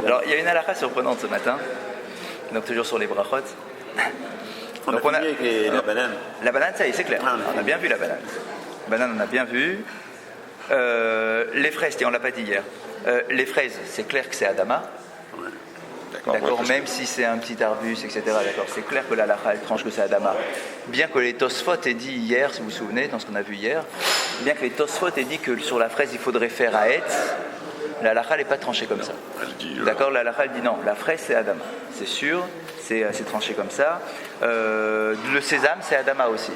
Alors, il y a une halakha surprenante ce matin, donc toujours sur les brachot. Donc on a avec la banane. La banane, ça y est, c'est clair. On a bien vu la banane. La banane, on a bien vu. Les fraises, on ne l'a pas dit hier. Les fraises, c'est clair que c'est Adama. Ouais. D'accord, même si c'est un petit arbuste, etc. D'accord, c'est clair que la halakha, elle tranche que c'est Adama. Bien que les Tosfot aient dit hier, si vous vous souvenez, dans ce qu'on a vu hier, bien que les Tosfot aient dit que sur la fraise, il faudrait faire Haet, la halakha n'est pas tranchée comme ça. D'accord, la halakha, elle dit non, la fraise, c'est Adama. C'est sûr, c'est tranché comme ça. Le sésame, c'est Adama aussi.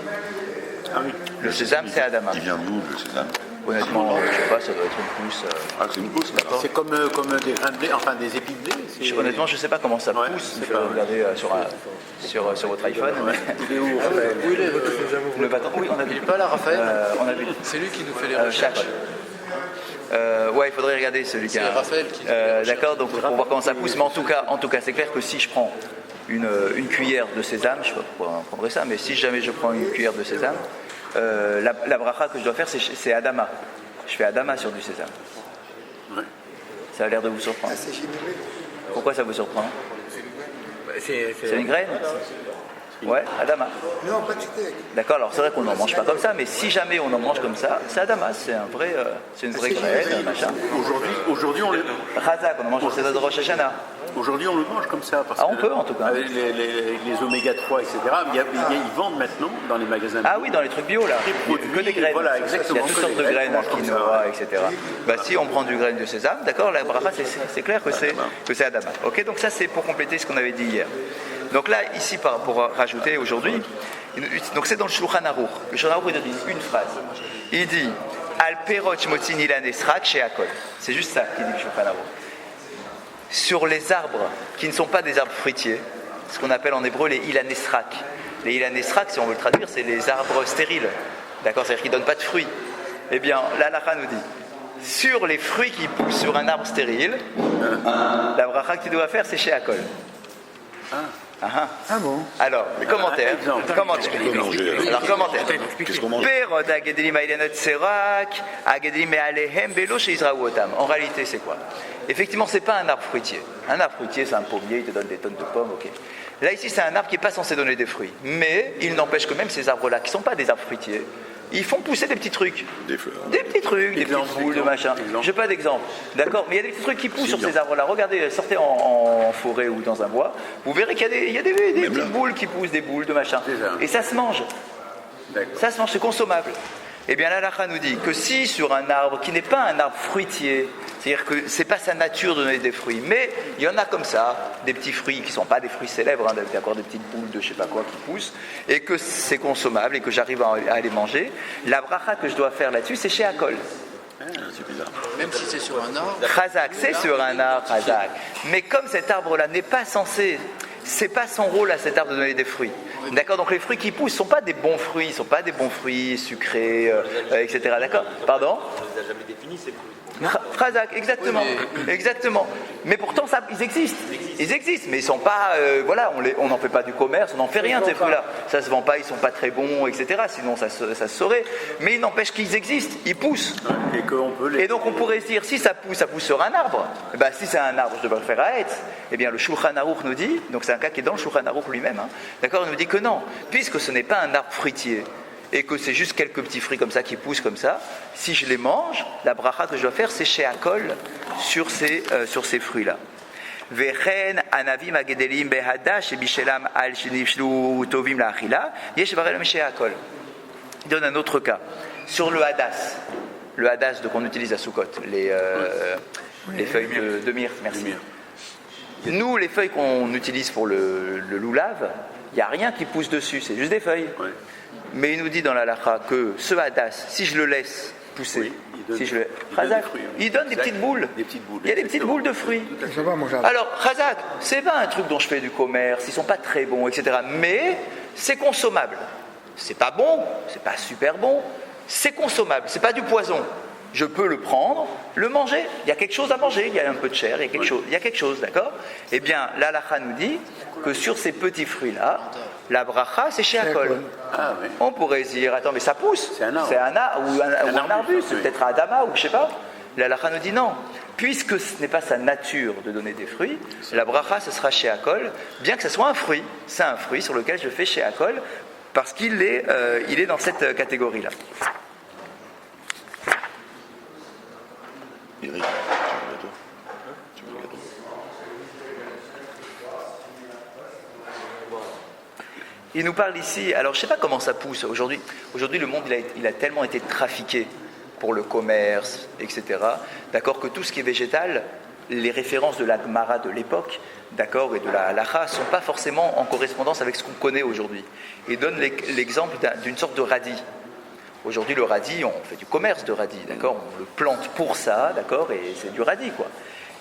Ah oui. Le sésame, c'est Adama. Il vient d'où le sésame? Honnêtement, je ne sais pas, ça doit être une pousse. Ah, c'est une pousse, d'accord. C'est comme des grains de blé, enfin des épis de blé. Honnêtement, je ne sais pas comment ça Ouais, pousse. c'est Il faut pas- regarder sur votre iPhone. Ouais. Il est où Raphaël? Où il est Le bâton, oui, on a vu. Il n'est pas là, Raphaël. On a vu. C'est lui qui nous fait les recherches. Ouais, il faudrait regarder celui qui C'est a. Raphaël qui fait les recherches. D'accord, donc pour voir comment ça pousse. Mais en tout cas, c'est clair que si je prends une cuillère de sésame, je ne sais pas pourquoi on prendrait ça, mais si jamais je prends une cuillère de sésame, la bracha que je dois faire, c'est Adama. Je fais Adama sur du sésame. Ouais. Ça a l'air de vous surprendre. Pourquoi ça vous surprend? C'est une graine? Ouais, Adama. Non, pas de steak. D'accord, alors c'est vrai qu'on n'en mange pas comme ça, mais si jamais on en mange comme ça, c'est Adama, c'est une vraie graine, machin. Aujourd'hui, on le Razak, on en mange au Seder de Rosh Hashanah. Aujourd'hui, on le mange comme ça. Parce Ah, on que, peut, en tout cas. Avec les oméga 3, etc. Ils vendent maintenant dans les magasins. Ah oui, dans les trucs bio là, Des produits, que des graines. voilà, Il y a exactement, toutes que sortes des de graines, graines, on mange comme ça. quinoa, etc. Bah, si on prend du graine de sésame, d'accord, la bracha c'est clair que c'est Adama. Ok, donc ça c'est pour compléter ce qu'on avait dit hier. Donc là, ici, pour rajouter aujourd'hui, donc c'est dans le Shulchan Aruch. Le Shulchan Aruch il dit une phrase. Il dit Al perot motzin ilan esrak chez Akol. C'est juste ça qu'il dit le Shulchan Aruch. Sur les arbres qui ne sont pas des arbres fruitiers, ce qu'on appelle en hébreu les ilan esrak. Les ilan esrak, si on veut le traduire, c'est les arbres stériles. D'accord, c'est-à-dire qu'ils ne donnent pas de fruits. Eh bien, la halakha nous dit sur les fruits qui poussent sur un arbre stérile, la bracha que tu dois faire, c'est chez Akol. Ah bon? Alors, commentaire. Commentaire. Alors, commentaire. Qu'est-ce qu'on mange? En réalité, c'est quoi? Effectivement, c'est pas un arbre fruitier. Un arbre fruitier, c'est un pommier, il te donne des tonnes de pommes, ok. Là, ici, c'est un arbre qui n'est pas censé donner des fruits. Mais il n'empêche que même ces arbres-là, qui ne sont pas des arbres fruitiers, ils font pousser des petits trucs. Des fleurs. Des petits trucs, des petites boules, de machin. Je n'ai pas d'exemple. D'accord? Mais il y a des petits trucs qui poussent sur ces arbres-là. Regardez, sortez en forêt ou dans un bois. Vous verrez qu'il y a des petites boules qui poussent, des boules de machin. Et ça se mange. Ça se mange, c'est consommable. Eh bien, la halakha nous dit que si sur un arbre qui n'est pas un arbre fruitier, c'est-à-dire que c'est pas sa nature de donner des fruits, mais il y en a comme ça, des petits fruits qui ne sont pas des fruits célèbres, d'accord, des petites boules de je sais pas quoi qui poussent, et que c'est consommable et que j'arrive à les manger, la bracha que je dois faire là-dessus, c'est chez Akol. C'est bizarre. Même si c'est sur un arbre. Chazak, c'est sur un arbre, Chazak. Mais comme cet arbre-là n'est pas censé, c'est pas son rôle à cet arbre de donner des fruits. D'accord, donc les fruits qui poussent ne sont pas des bons fruits, ne sont pas des bons fruits sucrés, etc. D'accord? Pardon? On les a jamais définis, ces fruits. Chazak, exactement, exactement. Mais pourtant, ils existent. Ils existent, mais ils sont pas. Voilà, on n'en fait pas du commerce, on n'en fait rien de ces fruits-là. Ça se vend pas, ils sont pas très bons, etc. Sinon, ça se saurait. Mais il n'empêche qu'ils existent, ils poussent. Et donc, on pourrait se dire, si ça pousse sur un arbre. Eh ben, si c'est un arbre, je devrais le faire à Haetz. Eh bien, le Shulchan Aruch nous dit, donc c'est un cas qui est dans le Shulchan Aruch lui-même. Hein, d'accord, il nous dit que non, puisque ce n'est pas un arbre fruitier. Et que c'est juste quelques petits fruits comme ça qui poussent comme ça, si je les mange, la bracha que je dois faire, c'est chez Akol sur ces fruits-là. Vechen anavim agedelim behadash et bishelam al shinifshlu tovim laachila yesh varelem chez Akol. Il donne un autre cas sur le hadas qu'on utilise à Sukkot, les feuilles de myrte. Merci. Nous, les feuilles qu'on utilise pour le loulav, il n'y a rien qui pousse dessus, c'est juste des feuilles. Ouais. Mais il nous dit dans la halakha que ce hadas, si je le laisse pousser, il donne des petites boules. Il y a des petites boules de fruits. Alors, Chazak, c'est pas un truc dont je fais du commerce, ils sont pas très bons, etc. Mais c'est consommable. C'est pas bon, c'est pas super bon, c'est consommable, c'est pas du poison. Je peux le prendre, le manger. Il y a quelque chose à manger, il y a un peu de chair, il y a quelque chose, d'accord? Eh bien, la halakha nous dit que sur ces petits fruits-là, la bracha, c'est chez Akol. Ah, oui. On pourrait se dire, attends, mais ça pousse. C'est un arbre ou un arbuste, c'est peut-être un adama ou je sais pas. La halakha nous dit non. puisque ce n'est pas sa nature de donner des fruits, la bracha ce sera chez Akol, bien que ce soit un fruit. C'est un fruit sur lequel je fais chez Akol, parce qu'il est, il est dans cette catégorie-là. Eric, tu veux le gâteau? Tu veux le gâteau? Il nous parle ici, alors je ne sais pas comment ça pousse aujourd'hui. Aujourd'hui, le monde il a tellement été trafiqué pour le commerce, etc. D'accord, que tout ce qui est végétal, les références de la Gemara de l'époque, d'accord, et de la halacha, ne sont pas forcément en correspondance avec ce qu'on connaît aujourd'hui. Il donne l'exemple d'une sorte de radis. Aujourd'hui, le radis, on fait du commerce de radis, d'accord, on le plante pour ça, d'accord, et c'est du radis, quoi.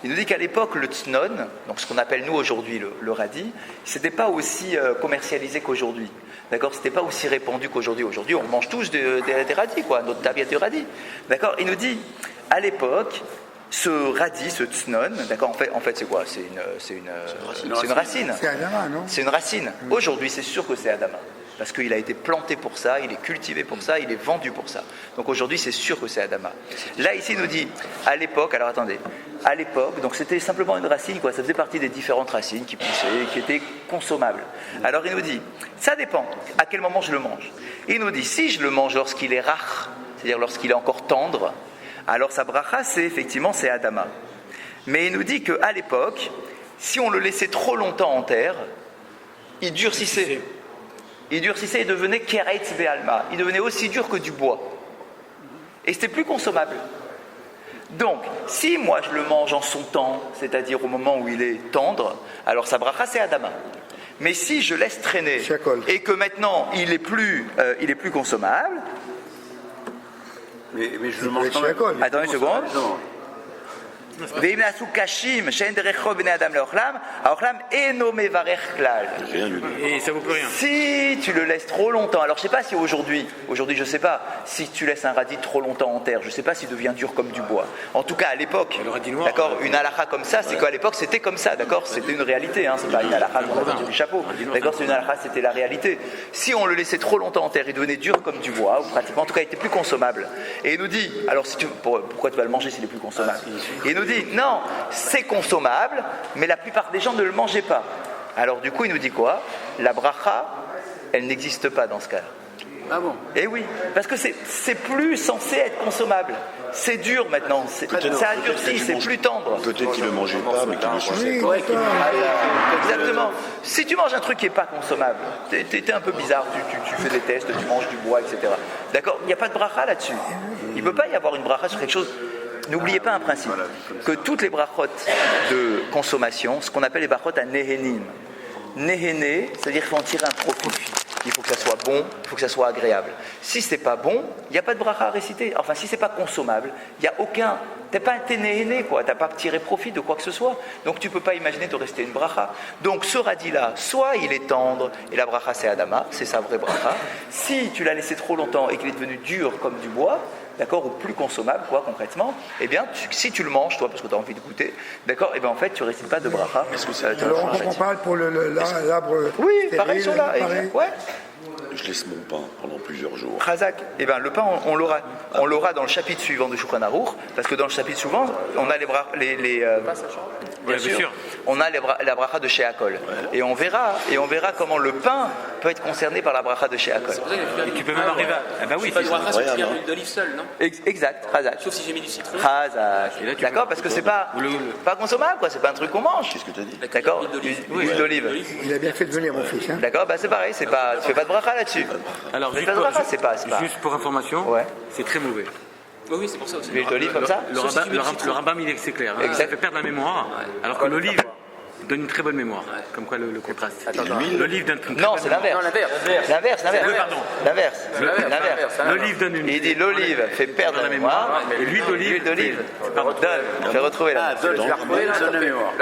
Il nous dit qu'à l'époque, le tsnon, donc ce qu'on appelle nous aujourd'hui le radis, c'était pas aussi commercialisé qu'aujourd'hui. D'accord, c'était pas aussi répandu qu'aujourd'hui. Aujourd'hui, on mange tous des radis, quoi. Notre table, il y a du radis. D'accord. Il nous dit, à l'époque, ce radis, ce tsnon, d'accord. En fait, c'est quoi? C'est une racine. C'est Adama, non? C'est une racine. Aujourd'hui, c'est sûr que c'est Adama. Parce qu'il a été planté pour ça, il est cultivé pour ça, il est vendu pour ça. Donc aujourd'hui, c'est sûr que c'est Adama. Là, ici, il nous dit, à l'époque, alors attendez, à l'époque, donc c'était simplement une racine, quoi, ça faisait partie des différentes racines qui poussaient, qui étaient consommables. Alors il nous dit, ça dépend, à quel moment je le mange. Il nous dit, si je le mange lorsqu'il est rach, c'est-à-dire lorsqu'il est encore tendre, alors sa bracha, c'est Adama. Mais il nous dit qu'à l'époque, si on le laissait trop longtemps en terre, il durcissait. Il durcissait et devenait keretz be'alma. Il devenait aussi dur que du bois. Et c'était plus consommable. Donc, si moi je le mange en son temps, c'est-à-dire au moment où il est tendre, alors sa bracha c'est Adama. Mais si je laisse traîner et que maintenant il est plus consommable, mais je le mange quand même. Attendez une seconde. Rien du tout. Et ça vaut plus rien. Si tu le laisses trop longtemps, alors je ne sais pas si aujourd'hui je ne sais pas, si tu laisses un radis trop longtemps en terre, je ne sais pas s'il devient dur comme du bois. En tout cas à l'époque, d'accord, une halakha comme ça, c'est qu'à l'époque c'était comme ça, d'accord, c'était une réalité, hein, c'est pas une halakha qu'on a sorti du chapeau, d'accord, c'est une halakha, c'était la réalité. Si on le laissait trop longtemps en terre, il devenait dur comme du bois, ou pratiquement, en tout cas il était plus consommable. Et il nous dit, alors pourquoi tu vas le manger s'il est plus consommable? Et il nous dit, non, c'est consommable, mais la plupart des gens ne le mangeaient pas. Alors du coup, il nous dit quoi? La bracha, elle n'existe pas dans ce cas-là. Ah bon? Eh oui, parce que c'est plus censé être consommable. C'est dur maintenant, ça a durci, c'est plus tendre. Peut-être qu'il ne le mangeait pas, mais qu'il le suçait. Exactement. Si tu manges un truc qui n'est pas consommable, t'es un peu bizarre, tu fais des tests, tu manges du bois, etc. D'accord? Il n'y a pas de bracha là-dessus. Il ne peut pas y avoir une bracha sur quelque chose. N'oubliez pas un principe, que toutes les brachot de consommation, ce qu'on appelle les brachot à nehenim. Nehené, c'est-à-dire qu'il faut en tirer un profit. Il faut que ça soit bon, il faut que ça soit agréable. Si c'est pas bon, il n'y a pas de bracha à réciter. Enfin, si c'est pas consommable, il n'y a aucun... T'es nehené, quoi. T'as pas tiré profit de quoi que ce soit. Donc tu peux pas imaginer de rester une bracha. Donc ce radis-là, soit il est tendre, et la bracha c'est Adama, c'est sa vraie bracha. Si tu l'as laissé trop longtemps et qu'il est devenu dur comme du bois, d'accord, ou plus consommable, quoi, concrètement, eh bien, si tu le manges, toi, parce que tu as envie de goûter, d'accord, eh bien, en fait, tu ne récites pas de bracha. Alors, on parle pour l'arbre. Oui, stérile, pareil sur là, pareil. ouais. Je laisse mon pain pendant plusieurs jours. Chazak, eh bien, le pain, on l'aura dans le chapitre suivant de Shulchan Aruch, parce que dans le chapitre suivant, on a bien sûr, on a la bracha de chez Akol. Ouais. Et on verra comment le pain peut être concerné par la bracha de chez Akol. Et tu peux même arriver à... Ah bah oui, c'est bracha sur l'huile d'olive seule, non? Exact, Chazak. Sauf si j'ai mis du citron. Chazak. D'accord, parce que c'est pas consommable, quoi, c'est pas un truc qu'on mange. Qu'est-ce que tu as dit? D'accord, l'huile d'olive. Il a bien fait de venir, mon fils. Hein. D'accord, bah c'est pareil, tu fais pas de bracha là-dessus. Alors, juste pour information, c'est très mauvais. Oui, c'est pour ça aussi. L'huile d'olive comme ça? Le rambam, c'est clair. Hein. Ça fait perdre la mémoire, alors que l'olive donne une très bonne mémoire. Comme quoi le contraste. L'olive donne une très Non, bonne c'est mémoire. l'inverse. L'inverse. L'olive donne une... Il dit l'olive fait perdre la mémoire, et l'huile d'olive donne. Fait retrouver la mémoire. Donne la mémoire.